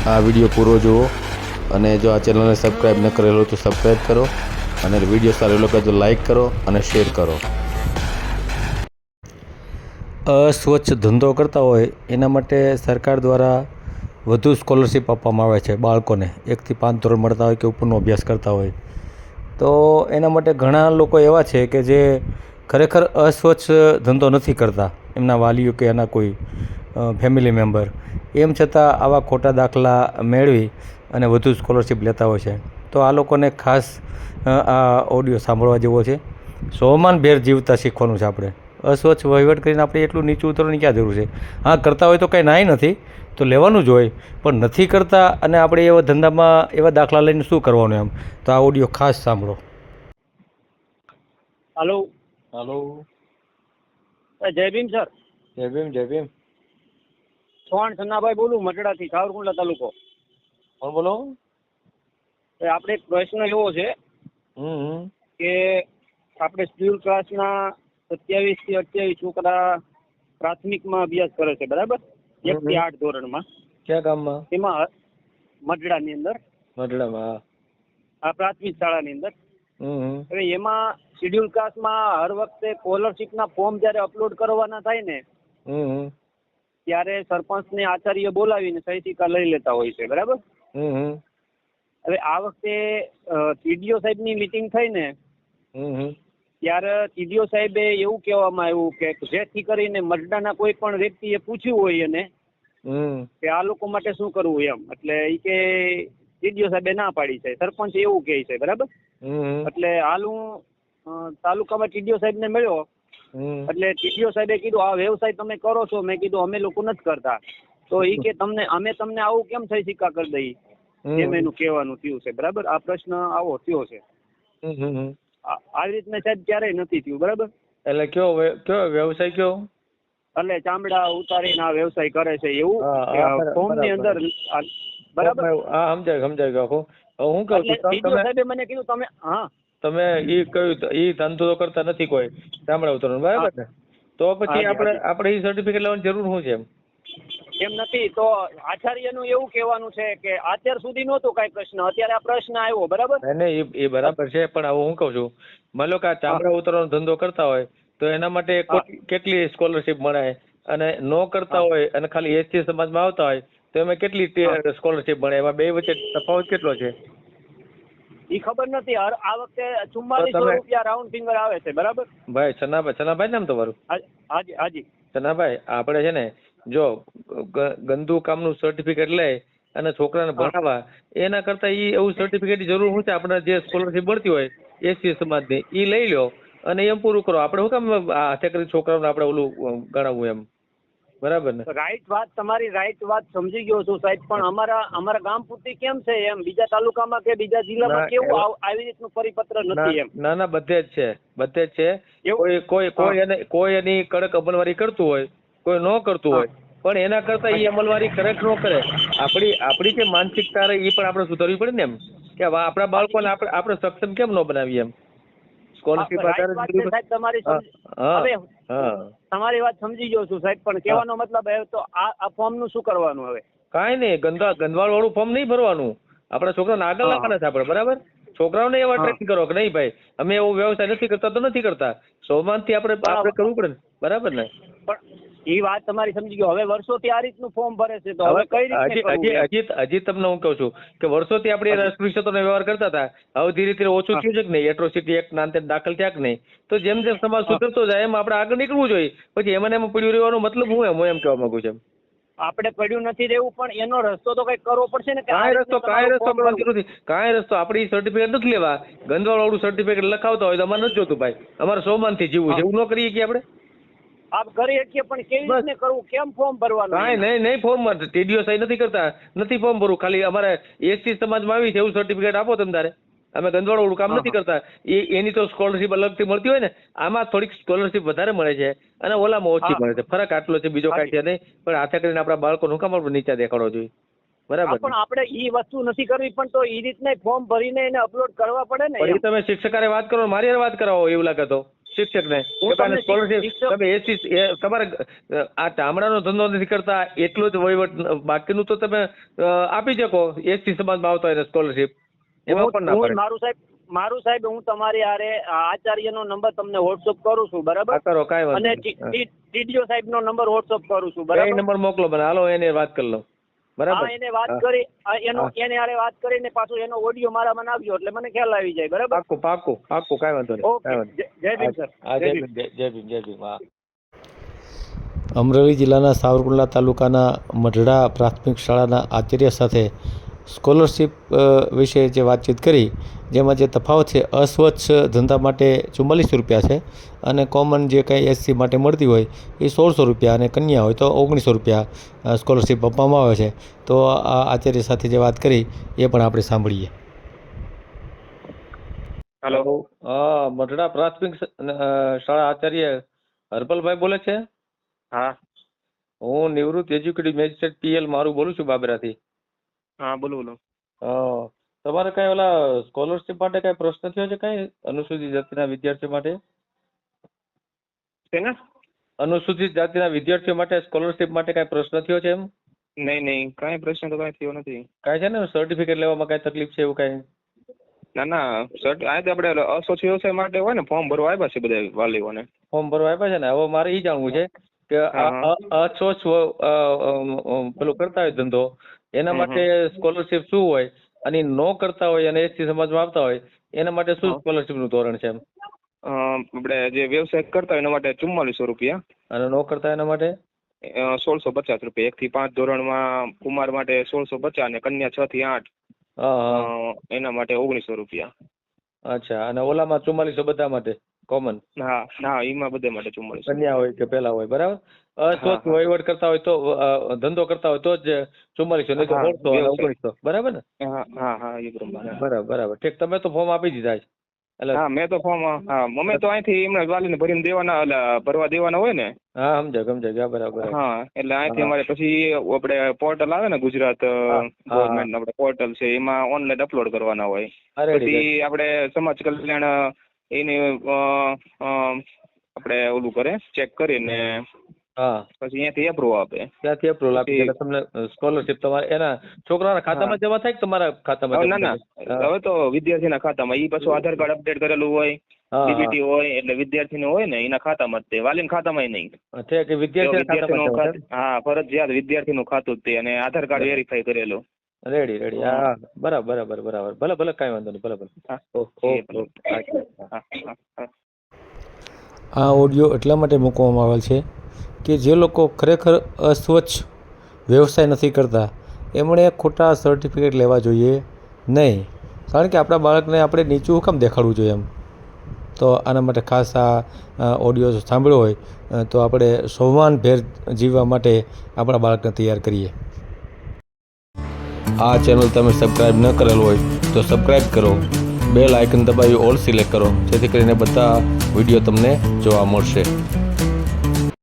આ વિડીયો પૂરો જુઓ અને જો આ ચેનલને સબસ્ક્રાઈબ ન કરેલો તો સબસ્ક્રાઈબ કરો અને વિડીયો સારો લાગે તો લાઈક કરો અને શેર કરો. અસ્વચ્છ ધંધો કરતા હોય એના માટે સરકાર દ્વારા વધુ સ્કોલરશીપ આપવામાં આવે છે બાળકોને. 1 થી 5 ધોરણ મળતા હોય કે ઉપરનો અભ્યાસ કરતા હોય તો એના માટે ઘણા લોકો એવા છે કે જે ખરેખર અસ્વચ્છ ધંધો નથી કરતા, એમના વાલીઓ કે એના કોઈ ફેમિલી મેમ્બર, એમ છતાં આવા ખોટા દાખલા મેળવી અને વધુ સ્કોલરશીપ લેતા હોય છે. તો આ લોકોને ખાસ આ ઓડિયો સાંભળવા જેવો છે. સ્વમાનભેર જીવતા શીખવાનું છે આપણે. અસ્વચ્છ વહીવટ કરીને આપણે એટલું નીચું ઉતરવાની ક્યાં જરૂર છે? હા, કરતા હોય તો કંઈ નાય નથી, તો લેવાનું જ હોય, પણ નથી કરતા અને આપણે એવા ધંધામાં એવા દાખલા લઈને શું કરવાનું એમ. તો આ ઓડિયો ખાસ સાંભળો. હાલો. હાલો. જય ભીમ સર. જય ભીમ, જય ભીમ. ચૌહાણ સન્નાભાઈ બોલું, મટડાથી, સાવરકુંડલા તાલુકો. કોણ બોલો? આપણે એક પ્રશ્ન એવો છે કે આપણે સ્કૂલ ક્લાસના 27 થી 28 છોકરા પ્રાથમિકમાં અભ્યાસ કરે છે, બરાબર? 1 થી 8 ધોરણમાં. ક્યાં ગામમાં? એમાં મટડાની અંદર. મઢડામાં? આ પ્રાથમિક શાળાની અંદર. હવે એમાં શિડ્યુલ કાસ્ટમાં હર વખતે સ્કોલરશીપના ફોર્મ જ્યારે અપલોડ કરવાના થાય ને ત્યારે સરપંચને આચાર્ય બોલાવીને સહી સિક્કા લઈ લેતા હોય છે, બરાબર? હવે આ વખતે ટીડીઓ સાહેબની મીટિંગ થઈ ને ત્યારે ટીડીઓ સાહેબે એવું કહેવામાં આવ્યું કે જેથી કરીને મતદાનના કોઈ પણ વ્યક્તિએ પૂછ્યું હોય એને કે આ લોકો માટે શું કરવું એમ, એટલે એ કે ટીડીઓ સાહેબે ના પાડી છે, સરપંચ એવું કહે છે, બરાબર? એટલે હાલ હું તાલુકામાં ટીડીઓ સાહેબને મળ્યો એટલે ટીડીઓ સાહેબે કીધું આ વ્યવસાય તમે કરો છો? મેં કીધું અમે લોકો નથી કરતા. તો એ કે અમે તમને આવું કેમ થઈ સિક્કા કરી દઈએ, એમ એનું કહેવાનું થયું છે, બરાબર? આ પ્રશ્ન આવો થયો છે. આવી રીતના સાહેબ ક્યારેય નથી થયું, બરાબર? એટલે કયો વ્યવસાય કયો? એટલે ચામડા ઉતારીને આ વ્યવસાય કરે છે એવું ફોર્મ ની અંદર, બરાબર? હા, સમજાય ગયો. હું કહું છું, સાહેબે મને કીધું તમે તમે ઈ કહ્યું ઈ ધંધો કરતા નથી કોઈ ચામડા ઉતારવાનો, બરાબર ને? તો પછી આપણે ઈ સર્ટિફિકેટ લેવાની જરૂર શું છે? એમ નથી. તો આચાર્યનું એવું કહેવાનું છે કે અત્યાર સુધી નહોતું કાંઈ પ્રશ્ન, અત્યારે આ પ્રશ્ન આવ્યો, બરાબર? નહીં, એ બરાબર છે, પણ હવે હું કહું છું, માની લો કે આ ચામડા ઉતારવાનો ધંધો કરતા હોય તો એના માટે કેટલી સ્કોલરશીપ મળે, અને નો કરતા હોય અને ખાલી એસટી સમાજમાં આવતા હોય તો એમાં કેટલી સ્કોલરશીપ મળે? એમાં બે વચ્ચે તફાવત કેટલો છે ઈ ખબર નથી. આ વખતે 4400 રૂપિયા રાઉન્ડ ફિંગર આવે છે, બરાબર? ભાઈ છનાભાઈ નામ તમારું? હાજી. છનાભાઈ, આપણે છે ને જો ગંદુ કામનું સર્ટિફિકેટ લે અને છોકરાને ભણાવવા, એના કરતા ઈ એવું સર્ટિફિકેટ ની જરૂર શું છે? આપણે જે સ્કોલરશીપ મળતી હોય એસસી સમાજની ઈ લઈ લો અને એમ પૂરું કરો. આપણે શું કામ હાથે કરી છોકરાઓને આપણે ઓલું ગણાવવું એમ, બરાબર ને? રાઈટ વાત, તમારી રાઈટ વાત સમજી ગયો છું સાહેબ, પણ અમારા ગામ પૂરતી કેમ છે એમ? બીજા તાલુકામાં કે બીજા જિલ્લામાં કેવું આવી રીતનું પરિપત્ર નથી એમ? ના, બધે જ છે. કોઈ એની કડક અમલવારી કરતું હોય, કોઈ ન કરતું હોય, પણ એના કરતા એ અમલવારી કરેક્ટ ન કરે. આપણી જે માનસિકતા રહે એ પણ આપણે સુધારવી પડે ને, એમ કે આપણા બાળકોને આપણે સક્ષમ કેમ ન બનાવીએ એમ? સ્કોલરશીપ તમારી વાત સમજી ગયો છું સાહેબ, પણ કહેવાનો મતલબ તો આ ફોર્મ નું શું કરવાનું? હવે કાંઈ નહીં, ગંદવાળ વાળું ફોર્મ નહીં ભરવાનું. આપણા છોકરાને આગળ નાખવાના છે આપણે, બરાબર? છોકરાઓને એવા ટ્રેનિંગ કરો કે નહીં ભાઈ અમે એવો વ્યવસાય નથી કરતા તો નથી કરતા, સોમાનથી આપણે કરવું પડે ને, બરાબર ને? પણ એ વાત તમારી સમજી ગયો. હવે વર્ષોથી આ રીતનું ફોર્મ ભરે છે, તો હવે કઈ રીતે? હજી તમને હું કહું છું કે વર્ષોથી આપણે અસ્પૃશ્યતાનો વ્યવહાર કરતા હતા, હવે ધીરે ધીરે ઓછું થયું છે કે નહીં? એટ્રોસિટી એક્ટ નાંતે દાખલ થયા કે નહીં? તો જેમ જેમ સમાજ સુધરતો જાય એમ આપણે આગળ નીકળવું જોઈએ. પછી એમાં પડ્યું રહેવાનો મતલબ હું એમ કહેવા માંગુ છું. આપણે પડ્યું નથી રહેવું, પણ એનો રસ્તો તો કઈ કરવો પડશે ને. કાંઈ રસ્તો કરવાની જરૂર નથી. કાંઈ રસ્તો આપણે સર્ટિફિકેટ નથી લેવા, ગંદવાળ વાળું સર્ટિફિકેટ લખાવતા હોય તો અમારે નથી જોતું ભાઈ. અમારે સોમાનથી જીવવું છે, એવું ન કરીએ કે આપણે? આપ કરી શકીએ, પણ કેવી રીતે કરવું? કેમ ફોર્મ ભરવાનું? કાંઈ નહીં, ફોર્મ ટીડીઓ સહી નથી કરતા, નથી ફોર્મ ભરવું. ખાલી અમારે એસટી સમાજમાં આવી છે એવું સર્ટિફિકેટ આપો તમે તારે. અમે ગંદવાળ વાળું કામ નથી કરતા. એની તો સ્કોલરશીપ અલગથી મળતી હોય ને, આમાં થોડીક સ્કોલરશીપ વધારે મળે છે અને ઓલામાં ઓછી મળે છે. ફરક આટલો છે, બીજો કાંઈ છે નહીં. પણ હાથે કરીને આપણા બાળકોનું કામ આપણે નીચે દેખાડવો જોઈએ, બરાબર? પણ આપણે એ વસ્તુ નથી કરવી, પણ તો એ રીતના ફોર્મ ભરીને એને અપલોડ કરવા પડે ને. એ તમે શિક્ષકારે વાત કરો, મારી વાત કરાવો એવું લાગે તો શિક્ષકને હું કે ભાઈ તમને સ્કોલરશીપ શિક્ષક- તમે એસી તમારે આ ગામડાનો ધંધો નથી કરતા એટલો જ વહીવટ બાકીનું તો તમે આપી શકો એસી સમાજમાં આવતા હોય સ્કોલરશીપ એમાં પણ ના પડે. મારું સાહેબ હું તમારી હારે આચાર્યનો નંબર તમને વોટ્સઅપ કરું છું, બરાબર? આ કરો કાંઈ વાંધો અને નહીં. ટીડીઓ સાહેબનો નંબર વોટ્સઅપ કરું છું, એ બરાબર? નંબર મોકલો મને, હાલો એને વાત કરી લઉં. બરાબર. હા, એને વાત કરી એને હારે વાત કરીને પાછું એનો ઓડિયો મારામાં નાખ્યો એટલે મને ખ્યાલ આવી જાય, બરાબર? પાક્કું પાક્કું પાક્કું કાંઈ વાંધો નહીં. ઓકે, જય ભીમ સર. હા, જય ભીમ જય ભીમ જય ભીમ. હા. અમરેલી જિલ્લાના સાવરકુંડલા તાલુકાના મઢડા પ્રાથમિક શાળાના આચાર્ય સાથે સ્કોલરશીપ વિશે જે વાતચીત કરી, જેમાં જે તફાવત છે અસ્વચ્છ ધંધા માટે 4400 રૂપિયા છે અને કોમન જે કંઈ એસસી માટે મળતી હોય એ 1600 રૂપિયા અને કન્યા હોય તો 1900 રૂપિયા સ્કોલરશીપ આપવામાં આવે છે. તો આ આચાર્ય સાથે જે વાત કરી એ પણ આપણે સાંભળીએ. હેલો. હા, મઢડા પ્રાથમિક શાળા આચાર્ય હરપલભાઈ બોલે છે? હા હું નિવૃત્ત એજ્યુકેટિવ મેજિસ્ટ્રેટ પીએલ મારું બોલું છું બાબરાથી. હા, બોલો. તમારે કઈ ઓલા સ્કોલરશીપ માટે કઈ પ્રશ્ન થયો છે કઈ અનુસૂચિત જાતિના વિદ્યાર્થીઓ માટે? શેના? અનુસૂચિત જાતિના વિદ્યાર્થીઓ માટે સ્કોલરશીપ માટે કઈ પ્રશ્ન થયો છે એમ? નહીં, કાંઈ પ્રશ્ન તો કાંઈ થયો નથી. કાંઈ છે ને સર્ટિફિકેટ લેવામાં કઈ તકલીફ છે એવું કઈ? ના આ તો આપણે અસ્વચ્છ વ્યવસાય માટે હોય ને ફોર્મ ભરવા આવ્યા છે બધા વાલીઓને. ફોર્મ ભરવા આપ્યા છે ને, હવે મારે એ જાણવું છે કે અસ્વચ્છ પેલું કરતા હોય ધંધો એના માટે સ્કોલરશીપ શું હોય અને નો કરતા હોય અને એસટી સમાજમાં આવતા હોય એના માટે શું સ્કોલરશીપ નું ધોરણ છે એમ? આપણે જે વ્યવસાય કરતા હોય એના માટે 4400 રૂપિયા અને નો કરતા એના માટે 1650 રૂપિયા. 1 થી 5 ધોરણમાં કુમાર માટે 1650 અને કન્યા 6 થી 8 એના માટે 1900 રૂપિયા. અચ્છા, અને ઓલામાં 4400 બધા માટે કોમન? હા, એમાં બધા માટે 4400. કન્યા હોય કે પેલા હોય, બરાબર. અસ્વચ્છ વહીવટ કરતા હોય તો ધંધો કરતા હોય તો જ 4400 નહીં તો 1600 અને 1900, બરાબર ને? હા એ પ્રમાણે. બરાબર. ઠીક, તમે તો ફોર્મ આપી દીધા છે એટલે? હા, મેં તો ફોર્મ અમે તો અહીંથી એમને વાલીને ભરીને દેવાના ભરવા દેવાના હોય ને. હા, સમજાય બરાબર. હા, એટલે અહીંથી અમારે પછી આપણે પોર્ટલ આવે ને ગુજરાત ગવર્મેન્ટ આપણે પોર્ટલ છે એમાં ઓનલાઈન અપલોડ કરવાના હોય. પછી આપણે સમાજ કલ્યાણ એની આપણે ઓલું કરે ચેક કરીને પછી અહીંયાથી એપ્રુવ આપે. ત્યાંથી એપ્રુવલ આપી એટલે તમને સ્કોલરશીપ તમારે એના છોકરાના ખાતામાં જમા થાય કે તમારા ખાતામાં? ના હવે તો વિદ્યાર્થીના ખાતામાં. ઈ પાછું આધાર કાર્ડ અપડેટ કરેલું હોય, ડીબીટી હોય એટલે વિદ્યાર્થીનું હોય ને એના ખાતામાં જ તે, વાલીના ખાતામાં નહીં. હા, ફરજિયાત વિદ્યાર્થીનું ખાતું જ તે અને આધાર કાર્ડ વેરીફાઈ કરેલું. રેડી. હા, બરાબર. ભલે કાંઈ વાંધો નહીં. ભલે. આ ઓડિયો એટલા માટે મૂકવામાં આવેલ છે કે જે લોકો ખરેખર અસ્વચ્છ વ્યવસાય નથી કરતા એમણે ખોટા સર્ટિફિકેટ લેવા જોઈએ નહીં, કારણ કે આપણા બાળકને આપણે નીચું હુકમ દેખાડવું જોઈએ એમ. તો આના માટે ખાસ આ ઓડિયો સાંભળ્યો હોય તો આપણે સન્માનભેર જીવવા માટે આપણા બાળકને તૈયાર કરીએ. આ ચેનલ તમે સબસ્ક્રાઈબ ન કરેલ હોય તો સબસ્ક્રાઈબ કરો, બેલ આઇકન દબાવી ઓલ સિલેક્ટ કરો, જેથી કરીને બધા વિડીયો તમને જોવા મળશે.